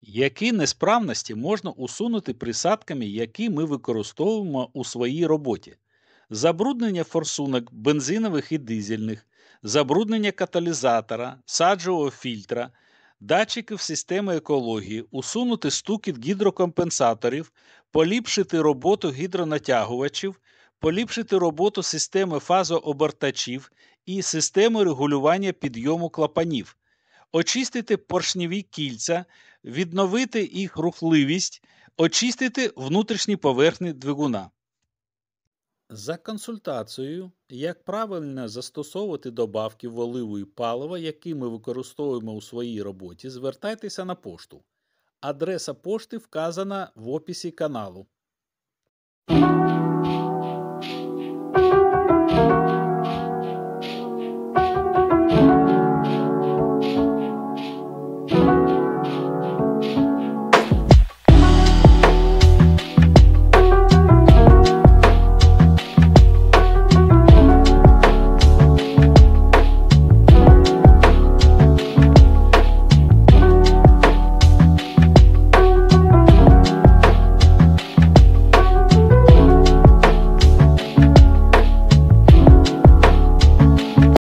Які несправності можна усунути присадками, які ми використовуємо у своїй роботі? Забруднення форсунок бензинових і дизельних, забруднення каталізатора, саджового фільтра, датчиків системи екології, усунути стукіт гідрокомпенсаторів, поліпшити роботу гідронатягувачів, поліпшити роботу системи фазообертачів і системи регулювання підйому клапанів, очистити поршневі кільця, відновити їх рухливість, очистити внутрішні поверхні двигуна. За консультацією, як правильно застосовувати добавки в оливу і паливо, які ми використовуємо у своїй роботі, звертайтеся на пошту. Адреса пошти вказана в описі каналу.